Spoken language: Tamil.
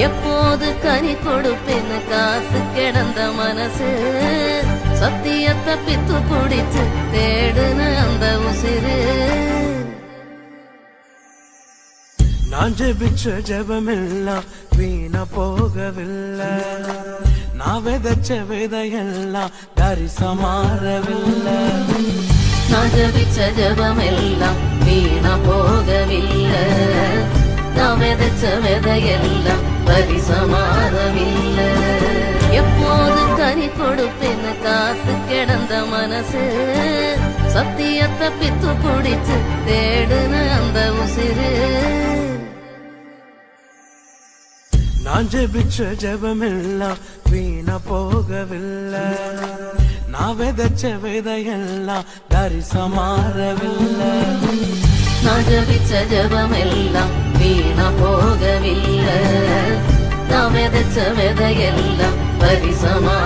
எப்போது கனி கொடுப்பேன்னு காத்து கிடந்த மனசு சத்தியத்தை பித்து குடிச்சு தேடுன அந்த உசிறு. நான் ஜெபிச்ச ஜெபமெல்லாம் வீணா போகவில்லை, நான் விதைச்ச விதையெல்லாம் தரிசா மாறவில்லை. நான் ஜெபிச்ச ஜெபமெல்லாம் வீணா போகவில்லை, நான் விதைச்ச விதையெல்லாம் தரிசா மாறவில்லை. எப்போது கனி கொடுப்பேன்னு காத்து கிடந்த மனசு சத்தியத்தை பித்து குடிச்சு தேடுன அந்த உசிறு. நான் ஜெபிச்ச ஜெபமெல்லாம் வீணா போகவில்லை, நான் விதைச்ச விதையெல்லாம் தரிசா மாறவில்லை. நான் ஜெபிச்ச ஜெபமெல்லாம் வீணா போகவில்லை, நான் விதைச்ச விதையெல்லாம் பரிசமா